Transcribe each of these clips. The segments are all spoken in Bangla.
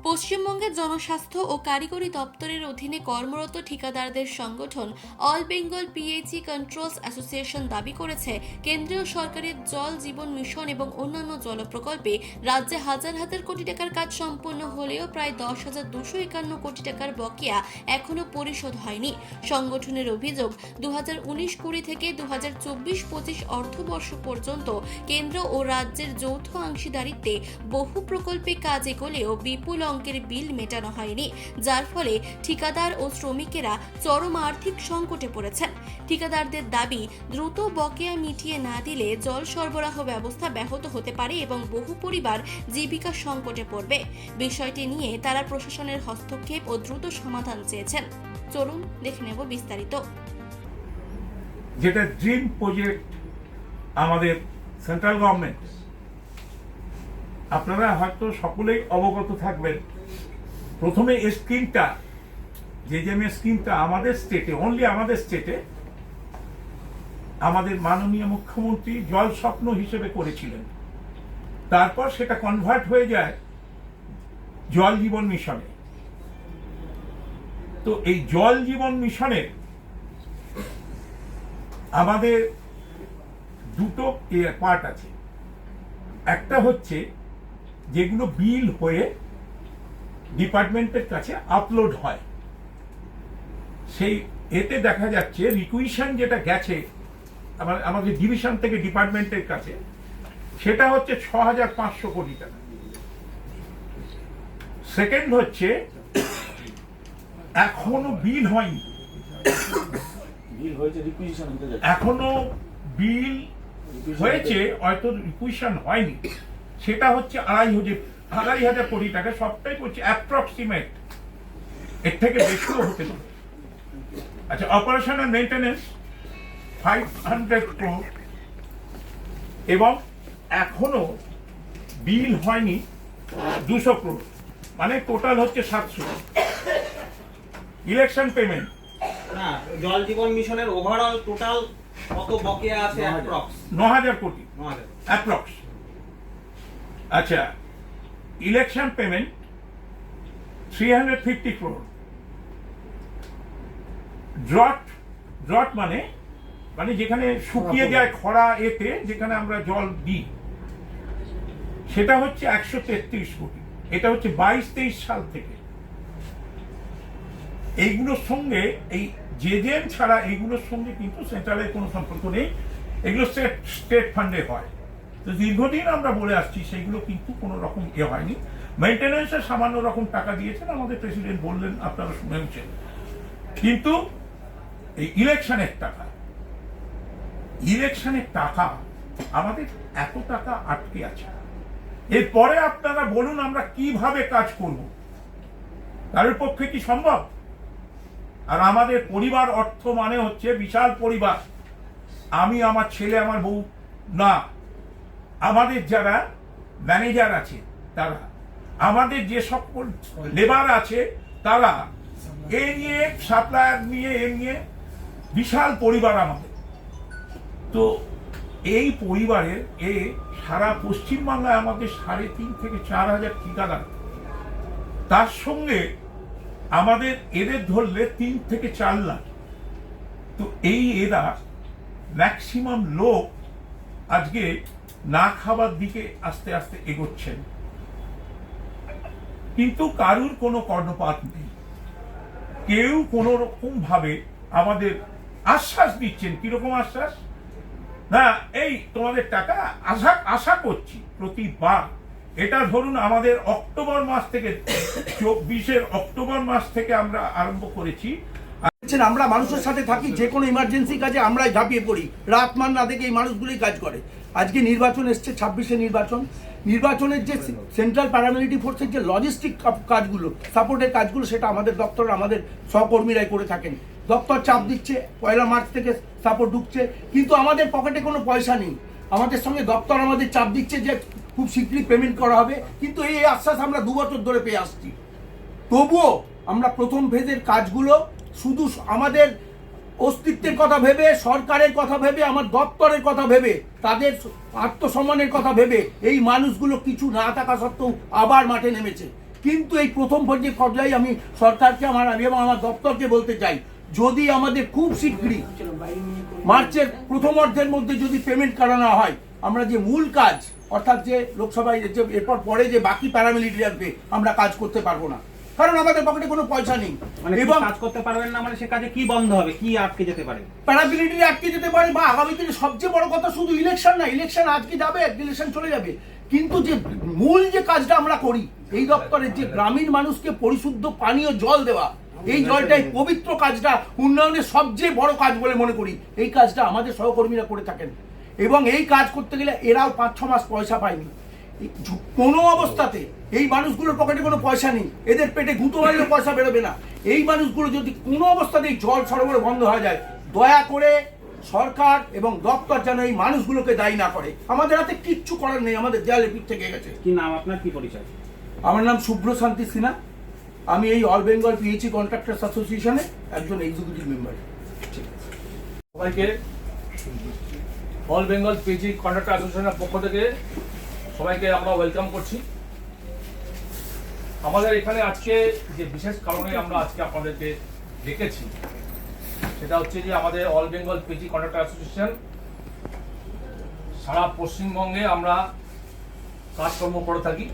পশ্চিমবঙ্গের জনস্বাস্থ্য ও কারিগরি দপ্তরের অধীনে কর্মরত ঠিকাদারদের সংগঠন all Bengal PHE controls association দাবি করেছে, কেন্দ্রীয় সরকারের জল জীবন মিশন এবং অন্যান্য জল প্রকল্পে রাজ্যে হাজার হাজার কোটি টাকার কাজ সম্পন্ন হলেও প্রায় 10,251 কোটি টাকার বকেয়া এখনও পরিশোধ হয়নি। সংগঠনের অভিযোগ, 2019-20 থেকে 2024-25 অর্থবর্ষ পর্যন্ত কেন্দ্র ও রাজ্যের যৌথ অংশীদারিত্বে বহু প্রকল্পে কাজ এগোলেও বিপুল অঙ্কের বিল মেটানো হয়নি, যার ফলে ঠিকাদার ও শ্রমিকেরা চরম আর্থিক সংকটে পড়েছেন। ঠিকাদারদের দাবি, দ্রুত বকেয়া মিটিয়ে না দিলে জল সরবরাহ ব্যবস্থা ব্যাহত হতে পারে এবং বহু পরিবার জীবিকা সংকটে পড়বে। বিষয়টি নিয়ে তারা প্রশাসনের হস্তক্ষেপ ও দ্রুত সমাধান চেয়েছেন। চলুন দেখে নেব বিস্তারিত। যেটা ড্রিম প্রজেক্ট আমাদের সেন্ট্রাল গভর্নমেন্ট, আপনারা হয়তো সকলেই অবগত থাকবেন। প্রথমে এই স্কিমটা, জেজেএমএ স্কিমটা আমাদের স্টেটে, অনলি আমাদের স্টেটে আমাদের মাননীয় মুখ্যমন্ত্রী জল স্বপ্ন হিসেবে করেছিলেন। তারপর সেটা কনভার্ট হয়ে যায় জল জীবন মিশনে। তো এই জল জীবন মিশনের আমাদের দুটো পার্ট আছে। একটা হচ্ছে যেগুলো বিল হয়ে ডিপার্টমেন্টের কাছে আপলোড হয়, সেই এতে দেখা যাচ্ছে রিকুইশন যেটা গেছে আমাদের ডিভিশন থেকে ডিপার্টমেন্টের কাছে, সেটা হচ্ছে 6,500 কোটি টাকা। সেকেন্ড হচ্ছে এখনো বিল হয়নি, এখনো বিল হয়েছে হয়তো রিকুইশন হয়নি, সেটা হচ্ছে 2,500 কোটি টাকা। সবটাই করছে অ্যাপ্রক্সিমেট, এর থেকে বেশিও হতে পারে। আচ্ছা, অপারেশন এন্ড মেইনটেনেন্স 500 crore, এবং এখনো বিল হয়নি 200 crore, মানে টোটাল হচ্ছে 700। ইলেকশন পেমেন্ট না, জল জীবন মিশনের ওভারঅল টোটাল কত বকেয়া আছে? অ্যাপ্রক্স 9,000 কোটি অ্যাপ্রক্স। আচ্ছা, ইলেকশন পেমেন্ট 350 crore। ড্রট মানে যেখানে শুকিয়ে যায় খরা, এতে যেখানে আমরা জল দিই, সেটা হচ্ছে 133 কোটি। এটা হচ্ছে 22-23 সাল থেকে। এইগুলোর সঙ্গে এই জেজেএম ছাড়া এইগুলোর সঙ্গে কিন্তু সেন্ট্রালের কোনো সম্পর্ক নেই, এগুলো স্টেট ফান্ডে হয়। তো দীর্ঘদিন আমরা বলে আসছি, সেগুলো কিন্তু কোনো রকম হয়নি। মেইনটেনেন্সের সামান্য রকম টাকা দিয়েছেন, আমাদের প্রেসিডেন্ট বললেন, আপনারা শুনেছেন। কিন্তু এই ইলেকশনের টাকা আমাদের এত টাকা আটকে আছে। এরপরে আপনারা বলুন আমরা কিভাবে কাজ করব? কারোর পক্ষে কি সম্ভব? আর আমাদের পরিবার অর্থ মানে হচ্ছে বিশাল পরিবার। আমি, আমার ছেলে, আমার বউ না, আমাদের যারা ম্যানেজার আছে তারা, আমাদের যে সকল লেবার আছে তারা, এ নিয়ে সাপ্লায়ার নিয়ে, এ নিয়ে বিশাল পরিবার আমাদের। তো এই পরিবারের সারা পশ্চিমবাংলায় আমাদের 3,500 থেকে 4,000 ঠিকাদার, তার সঙ্গে আমাদের এদের ধরলে 3 থেকে 4 লাখ। তো এরা ম্যাক্সিমাম লোক আজকে না খাবার দিকে আস্তে আস্তে এগোচ্ছেন, কিন্তু কারুর কোনো কর্ণপাত নেই। কেউ কোনো রকম ভাবে আমাদের আশ্বাস দিচ্ছেন। কিরকম আশ্বাস? না, এই তোমাদের টাকা আশা করছি প্রতিবার। এটা ধরুন আমাদের অক্টোবর মাস থেকে, 24-এর অক্টোবর মাস থেকে আমরা আরম্ভ করেছি। আমরা মানুষের সাথে থাকি, যে কোনো ইমার্জেন্সি কাজে আমরাই ঝাঁপিয়ে পড়ি, রাত মান না দেখে এই মানুষগুলোই কাজ করে। আজকে নির্বাচন এসছে, 26-এ নির্বাচনের যে সেন্ট্রাল প্যারামিলিটারি ফোর্সের যে লজিস্টিক কাজগুলো, সাপোর্টের কাজগুলো, সেটা আমাদের দপ্তর, আমাদের সহকর্মীরাই করে থাকেন। দপ্তর চাপ দিচ্ছে, 1 মার্চ থেকে সাপোর্ট ঢুকছে, কিন্তু আমাদের পকেটে কোনো পয়সা নেই। আমাদের সঙ্গে দপ্তর আমাদের চাপ দিচ্ছে যে খুব শীঘ্রই পেমেন্ট করা হবে, কিন্তু এই আশ্বাস আমরা 2 বছর ধরে পেয়ে আসছি। তবুও আমরা প্রথম ফেজের কাজগুলো শুধু আমাদের অস্তিত্বের কথা ভেবে, সরকারের কথা ভেবে, আমার দপ্তরের কথা ভেবে, তাদের আত্মসম্মানের কথা ভেবে এই মানুষগুলো কিছু না থাকা সত্ত্বেও আবার মাঠে নেমেছে। কিন্তু এই প্রথম পর্যায়ে আমি সরকারকে এবং আমার দপ্তরকে বলতে চাই, যদি আমাদের খুব শীঘ্রই মার্চের প্রথমার্ধের মধ্যে যদি পেমেন্ট করানো হয়, আমরা যে মূল কাজ অর্থাৎ যে লোকসভায় যে এরপর পরে যে বাকি প্যারামিলিটারি আসবে আমরা কাজ করতে পারবো না, কারণ আমাদের পকেটে কোনো পয়সা নেই। মানে এবং কাজ করতে পারবেন না, মানে সে কাজে কি বন্ধ হবে, কি আটকে যেতে পারে? প্যারামিলিটারি আটকে যেতে পারে, বা আগামী দিনে সবচেয়ে বড় কথা শুধু ইলেকশন না, ইলেকশন আজকে যাবে, ইলেকশন চলে যাবে, কিন্তু যে মূল যে কাজটা আমরা করি এই দপ্তরের, যে গ্রামীণ মানুষকে পরিশুদ্ধ পানীয় জল দেওয়া, এই জলটাই পবিত্র কাজটা উন্নয়নের সবচেয়ে বড় কাজ বলে মনে করি। এই কাজটা আমাদের সহকর্মীরা করে থাকেন এবং এই কাজ করতে গেলে এরাও 5-6 মাস পয়সা পায়নি। কোনো অবস্থাতে এই মানুষগুলোর পকেটে কোনো পয়সা নেই, এদের পেটে গুঁতো মারলেও পয়সা বেরোবে না। এই মানুষগুলো যদি কোনো অবস্থাতেই জল সরবরাহ বন্ধ হয়ে যায়, দয়া করে সরকার এবং দপ্তর যেন এই মানুষগুলোকে দায়ী না করে। আমাদের হাতে কিচ্ছু করার নেই, আমাদের দেয়ালে পিঠ থেকে গেছে। কি নাম আপনার, কি পরিচয়? আমার নাম শুভ্রশান্তি সিনহা, আমি এই অল বেঙ্গল পিএইচই কন্ট্রাক্টার্স অ্যাসোসিয়েশনের একজন এক্সিকিউটিভ মেম্বার। সবাইকে অল বেঙ্গল পিজি কন্ট্রাক্টর অ্যাসোসিয়েশনের পক্ষ থেকে সবাইকে আমরা ওয়েলকাম করছি। আমাদের এখানে আজকে যে বিশেষ কারণে আমরা আজকে আপনাদেরকে ডেকেছি সেটা হচ্ছে যে আমাদের all Bengal PG contractor association সারা পশ্চিমবঙ্গে আমরা কাজকর্ম করে থাকি।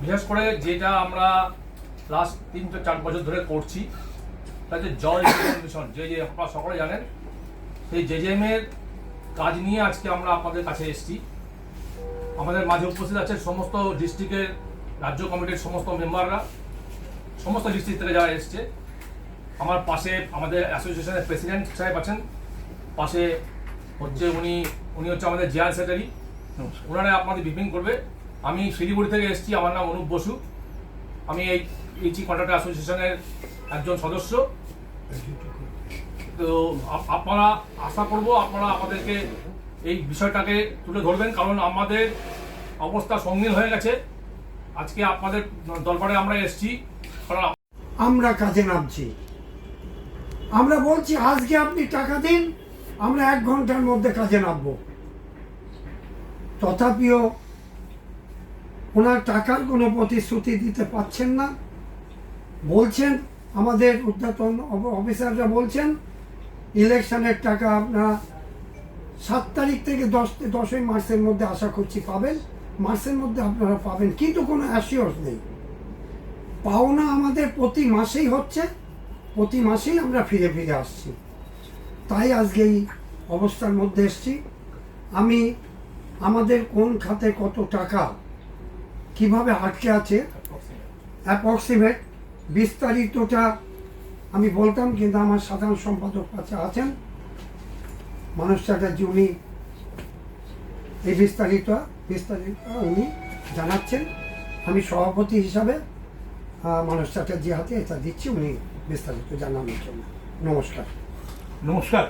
বিশেষ করে যেটা আমরা লাস্ট 3-4 বছর ধরে করছি তাতে জল জীবন মিশন, যে আপনারা সকলে জানেন, সেই জেজেএম এর কাজ নিয়ে আজকে আমরা আপনাদের কাছে এসেছি। আমাদের মাঝে উপস্থিত আছেন সমস্ত ডিস্ট্রিক্টের রাজ্য কমিটির সমস্ত মেম্বাররা, সমস্ত ডিস্ট্রিক্ট থেকে যারা এসছে। আমার পাশে আমাদের অ্যাসোসিয়েশনের প্রেসিডেন্ট সাহেব আছেন, পাশে হচ্ছে উনি হচ্ছে আমাদের জেনারেল সেক্রেটারি, ওনারা আপনাদের ব্রিফিং করবে। আমি শিলিগুড়ি থেকে এসেছি, আমার নাম অনুপ বসু, আমি এই পিজি কন্ট্রাক্টর অ্যাসোসিয়েশনের একজন সদস্য। তো আপনারা আশা করব আপনারা আমাদেরকে এই বিষয়টাকে তুলে ধরবেন, কারণ আমাদের অবস্থা সঙ্গীন হয়ে গেছে। আজকে আপনাদের দরবারে আমরা এসেছি কারণ আমরা কাজে নামছি। আমরা বলছি আজকে আপনি টাকা দিন, আমরা 1 ঘন্টার মধ্যে কাজে নামবো। তথাপিও ওনার টাকার কোনো প্রতিশ্রুতি দিতে পারছেন না। বলছেন আমাদের ঊর্ধ্বতন অফিসাররা বলছেন ইলেকশনের টাকা আপনারা 7 তারিখ থেকে 10ই মার্চের মধ্যে আশা করছি পাবেন, মার্চের মধ্যে আপনারা পাবেন, কিন্তু কোনো অ্যাসিওর নেই। পাওনা আমাদের প্রতি মাসেই হচ্ছে, প্রতি মাসেই আমরা ফিরে ফিরে আসছি। তাই আজকে এই অবস্থার মধ্যে এসছি। আমি আমাদের কোন খাতে কত টাকা কিভাবে আটকে আছে অ্যাপ্রক্সিমেট বিস্তারিতটা আমি বলতাম, কিন্তু আমার সাধারণ সম্পাদক কাছে আছেন মানস চ্যাটার্জি, উনি এই বিস্তারিত উনি জানাচ্ছেন। আমি সভাপতি হিসাবে মানস চ্যাটার্জির হাতে এটা দিচ্ছি, উনি বিস্তারিত জানানোর জন্য। নমস্কার। নমস্কার।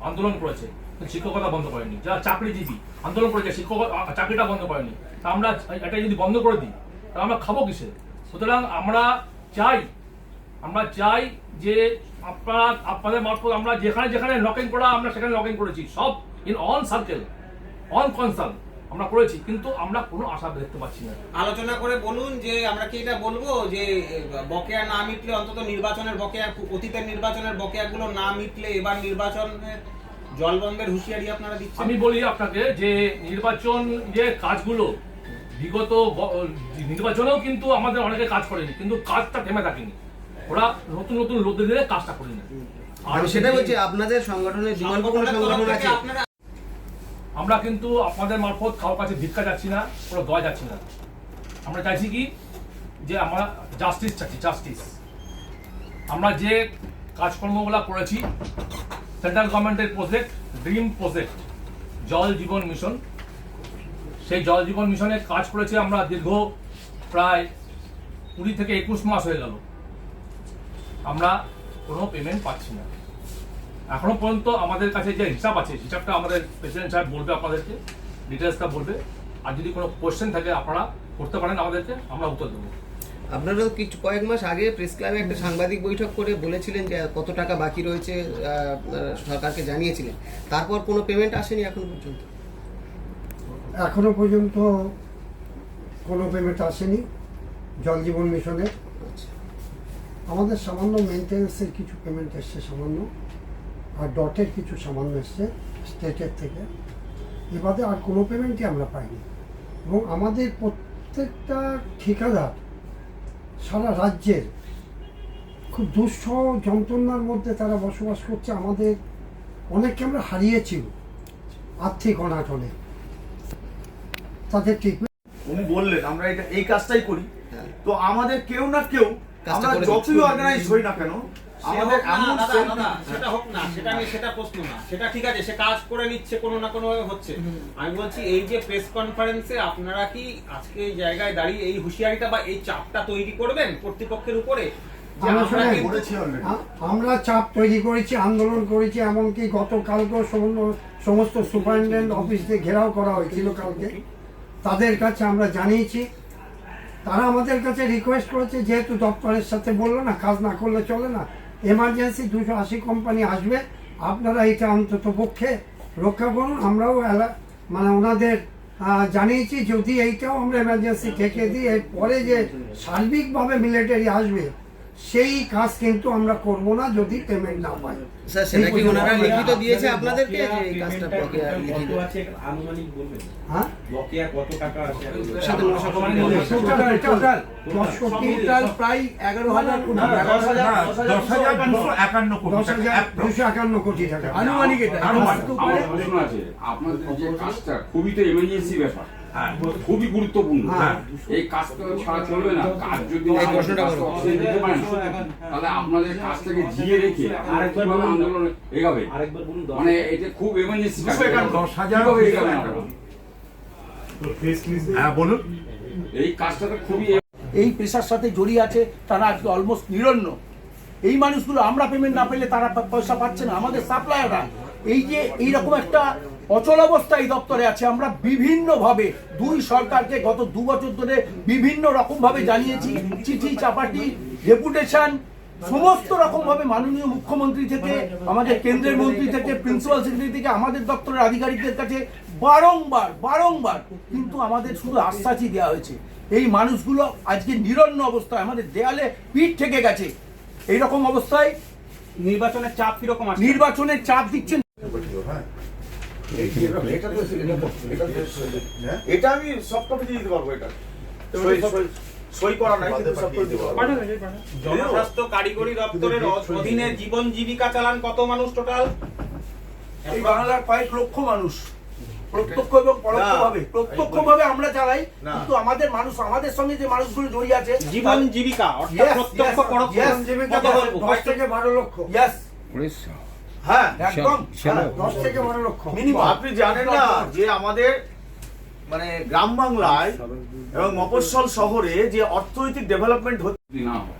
আন্দোলন করেছে, শিক্ষকতা বন্ধ করেনি। যারা চাকরিজীবী আন্দোলন করেছে, শিক্ষক চাকরিটা বন্ধ করেনি। তা আমরা এটা যদি বন্ধ করে দিই তাহলে আমরা খাবো কিসে? সুতরাং আমরা চাই যে আপনাদের মারফত আমরা যেখানে যেখানে লকিং করা আমরা সেখানে লকিং করেছি, সব in on circle, on concern আমরা করেছি, কিন্তু আমরা কোনো আশা দেখতে পাচ্ছি না। আলোচনা করে বলুন যে আমরা কি এটা বলবো যে বকেয়া না মিটলে, অন্তত নির্বাচনের বকেয়া, অতীতের নির্বাচনের বকেয়াগুলো না মিটলে এবার নির্বাচনের জল বন্ধের হুঁশিয়ারি আপনারা দিচ্ছেন? আমি বলি আপনাকে যে নির্বাচন যে কাজগুলো বিগত নির্বাচনেও কিন্তু আমাদের অনেকে কাজ করেনি, কিন্তু কাজটা থেমে থাকেনি, ওরা নতুন নতুন লোকদের দিয়ে কাজটা করেনি। আর সেটা বলছি আপনাদের সংগঠনের বিকল্প কোনো সংগঠন আছে? আমরা কিন্তু আপনাদের মারফত কারোর কাছে ভিক্ষা যাচ্ছি না, কোনো দয়া যাচ্ছি না। আমরা চাইছি কি যে আমরা জাস্টিস চাচ্ছি, জাস্টিস। আমরা যে কাজকর্মগুলো করেছি, সেন্ট্রাল গভর্নমেন্টের প্রজেক্ট, ড্রিম প্রজেক্ট জল জীবন মিশন, সেই জল জীবন মিশনে কাজ করেছি আমরা দীর্ঘ প্রায় 20 থেকে 21 মাস হয়ে গেল, আমরা কোনো পেমেন্ট পাচ্ছি না এখনো পর্যন্ত। আমাদের কাছে যে হিসাব আছে, হিসাবটা আমাদের প্রেসিডেন্ট সাহেব বলবে, আপনাদেরকে ডিটেলসটা বলবে। আর যদি কোনো কোয়েশ্চেন থাকে আপনারা করতে পারেন আমাদেরকে, আমরা উত্তর দেবো। আপনারা কয়েক মাস আগে প্রেস ক্লাবে একটা সাংবাদিক বৈঠক করে বলেছিলেন যে কত টাকা বাকি রয়েছে, সরকারকে জানিয়েছিলেন, তারপর কোনো পেমেন্ট আসেনি এখনো পর্যন্ত? এখনো পর্যন্ত কোনো পেমেন্ট আসেনি জল জীবন মিশনের। আমাদের সামান্য মেনটেন্যান্সের কিছু পেমেন্ট এসছে সামান্য, আর ডটের কিছু সামান্য এসছে স্টেটের থেকে। এবারে আর কোনো পেমেন্টই আমরা পাইনি। এবং আমাদের প্রত্যেকটা ঠিকাদার সারা রাজ্যের খুব দুঃসহ যন্ত্রণার মধ্যে তারা বসবাস করছে। আমাদের অনেককে আমরা হারিয়েছি আর্থিক অনাটনে। তাদের ঠিক উনি বললেন আমরা এটা এই কাজটাই করি, তো আমাদের কেউ না কেউ কাজটা আমরা করে যতই দিচ্ছি। অর্গানাইজ হই না কেন আমাদের এমন সেটা হোক না, সেটা নিয়ে সেটা প্রশ্ন না, সেটা ঠিক আছে, সে কাজ করে নিচ্ছে কোনো না কোনো ভাবে হচ্ছে। আমি বলছি এই যে প্রেস কনফারেন্সে আপনারা কি আজকে এই জায়গায় দাঁড়িয়ে এই হুঁশিয়ারিটা বা এই চাপটা তৈরি করবেন কর্তৃপক্ষের উপরে যে আমরা আমরা শোনেন, কিন্তু- আমরা চাপ তৈরি করেছি, আন্দোলন করেছি, এমনকি গতকালকেও সমস্ত সুপারিনটেন্ডেন্ট অফিস দিয়ে ঘেরাও করা হয়েছিল কালকে। তাদের কাছে আমরা জানিয়েছি, তারা আমাদের কাছে রিকোয়েস্ট করেছে, যেহেতু দপ্তরের সাথে বললো না কাজ না করলে চলে না, এমার্জেন্সি 280 কোম্পানি আসবে, আপনারা এটা অন্তত পক্ষে রক্ষা করুন। আমরাও মানে ওনাদের জানিয়েছি, যদি এইটাও আমরা এমার্জেন্সি থেকে দিই, এরপরে যে সার্বিকভাবে মিলিটারি আসবে সেই কাজ কিন্তু আমরা করব না যদি পেমেন্ট না পাই। স্যার সেটা কি ওনারা লিখিত দিয়েছে আপনাদেরকে যে এই কাজটা বকেয়া লিখিত? আনুমানিক বলবেন হ্যাঁ, বকেয়া কত টাকা আছে? টোটাল প্রায় 11,000 কোটি, 10,251 কোটি টাকা। 10,251 কোটি টাকা আনুমানিক এটা। আনুমানিক। আমার প্রশ্ন আছে, আপনাদের যে কাজটা খুবই তো এমার্জেন্সি ব্যাপার, হ্যাঁ। খুবই গুরুত্বপূর্ণ। হ্যাঁ। এই কাজটা ছাড়া চলবে না। কাজ যদি এই প্রশ্নটা করো। অক্সিজেন দিতে পারেন, তাহলে আপনাদের কাজটাকে জিয়ে রেখে কিভাবে আন্দোলন এগাবে? মানে এটা খুব এমার্জেন্সি কাজ। 10,000 কিভাবে এগাবেন আপনারা? হ্যাঁ বলুন। এই কাজটা তো খুবই এই পেশার সাথে জড়িয়ে আছে, তারা আজকে অলমোস্ট নিরন্ন। এই মানুষগুলো আমরা পেমেন্ট না পেলে তারা পয়সা পাচ্ছে না, আমাদের সাপ্লায়াররা। এই যে এইরকম একটা অচল অবস্থা এই দপ্তরে আছে। আমরা বিভিন্নভাবে দুই সরকারকে গত 2 বছর ধরে বিভিন্ন রকমভাবে জানিয়েছি, চিঠি চাপাটি ডেপুটেশন সমস্ত রকমভাবে মাননীয় মুখ্যমন্ত্রী থেকে আমাদের কেন্দ্রের মন্ত্রী থেকে প্রিন্সিপাল সেক্রেটারি থেকে আমাদের দপ্তরের আধিকারিকদের কাছে বারংবার, কিন্তু আমাদের শুধু আশ্বাসই দেওয়া হয়েছে। এই মানুষগুলো আজকে নিরন্ন অবস্থায়, আমাদের দেয়ালে পিঠ থেকে গেছে। এইরকম অবস্থায় নির্বাচনের চাপ কিরকম আছে? নির্বাচনের চাপ দিচ্ছেন। এটা আমি সফট কপি দিয়ে দিতে পারবো, এটা সই করা নাই কিন্তু সফট কপি দিতে পারবো। জনস্বাস্থ্য কারিগরি দপ্তরের অধীনে জীবন জীবিকা চালান কত মানুষ টোটাল? এই বাংলার কয়েক লক্ষ মানুষ প্রত্যক্ষ এবং প্রত্যক্ষভাবে আমরা চালাই, না। কিন্তু আমাদের মানুষ, আমাদের সঙ্গে যে মানুষগুলো জড়িয়ে আছে জীবন জীবিকা অর্থাৎ Yes, প্রত্যক্ষ yes, পরোক্ষ yes, কত বলবো? 10 থেকে 12 লক্ষ। Yes, হ্যাঁ, একদম 10 থেকে 12 লক্ষ। মিনিমাম। আপনি জানেন না যে আমাদের মানে গ্রাম বাংলায় এবং মফস্বল শহরে যে অর্থনৈতিক ডেভেলপমেন্ট হচ্ছে যদি না হয়।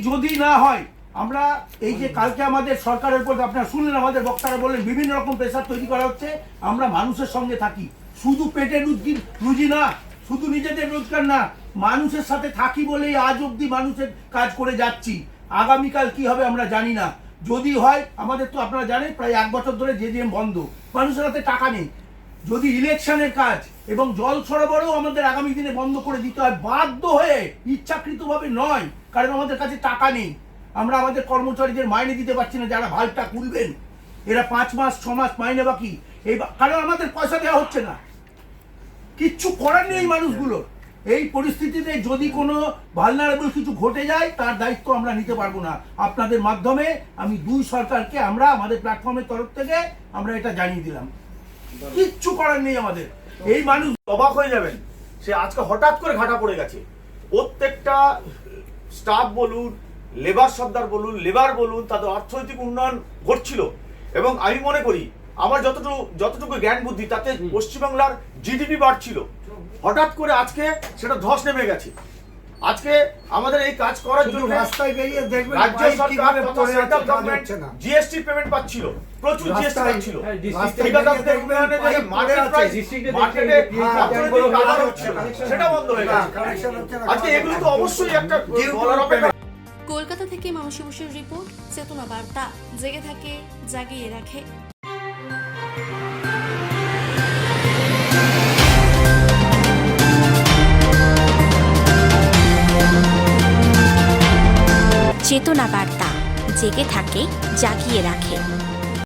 যদি না হয়, আমরা এই যে কালকে আমাদের সরকারের উপর আপনারা শুনলেন, আমাদের বক্তারা বললেন বিভিন্ন রকম প্রেসার তৈরি করা হচ্ছে। আমরা মানুষের সঙ্গে থাকি, শুধু পেটের রুজি না, শুধু নিজেদের রোজগার না, মানুষের সাথে থাকি বলেই আজ অব্দি মানুষের কাজ করে যাচ্ছি। আগামীকাল কি হবে আমরা জানি না। যদি হয়, আমাদের তো আপনারা জানেন প্রায় 1 বছর ধরে জেজিএম বন্ধ, মানুষের হাতে টাকা নেই। যদি ইলেকশনের কাজ এবং জল সরবরাহ আমাদের আগামী দিনে বন্ধ করে দিতে হয়, বাধ্য হয়ে, ইচ্ছাকৃতভাবে নয়, কারণ আমাদের কাছে টাকা নেই। আমরা আমাদের কর্মচারীদের মাইনে দিতে পারছি না, যারা ভালটা খুলবেন, এরা 5 মাস 6 মাস মাইনে বাকি, কারণ আমাদের পয়সা দেওয়া হচ্ছে না। কিচ্ছু করার নেই মানুষগুলোর। এই পরিস্থিতিতে যদি কোনো ভালনারেবল কিছু ঘটে যায়, তার দায়িত্ব আমরা নিতে পারবো না। আপনাদের মাধ্যমে আমি 2 সরকারকে আমরা আমাদের প্ল্যাটফর্মের তরফ থেকে আমরা এটা জানিয়ে দিলাম, কিচ্ছু করার নেই আমাদের। এই মানুষ অবাক হয়ে যাবেন, সে আজকে হঠাৎ করে ঘাটা পড়ে গেছে। প্রত্যেকটা স্টাফ বলুন, লেবার সর্দার বলুন, লেবার বলুন, তাদের অর্থনৈতিক উন্নয়ন ঘটছিল। এবং আমি মনে করি আমার যতটুকু জ্ঞান বুদ্ধি, তাতে পশ্চিমবাংলার জিডিপি বাড়ছিল। হঠাৎ করে আজকে সেটা ধস নেমে গেছে। আজকে আমাদের এই কাজ করার জন্য রাস্তায় বেরিয়ে দেখবেন রাজ্য বাইক সরকার কিভাবে তথা পড়ে আছে, সেন্ট্রাল কাজ গভর্নমেন্ট হচ্ছে না। জিএসটি পেমেন্ট পাচ্ছিল, প্রচুর জিএসটি রাস্তায়- পাচ্ছিল। রাস্তায় ঠিকাদারদের বেরিয়ে উন্নয়নে যে দেখবেন মার্কেট বাইক প্রাইস, পড়ে আছে। মার্কেটে অর্থনৈতিক কাজ হচ্ছে না, সেটা বন্ধ হয়ে গেছে। কানেকশন হচ্ছে না। আজকে এগুলো তো অবশ্যই একটা বলার অপেক্ষা। কলকাতা থেকে মানসী বসুর রিপোর্ট, চেতনা বার্তা, জেগে থাকে, জাগিয়ে রাখে। চেতনা বার্তা, জেগে থাকে, জাগিয়ে রাখে।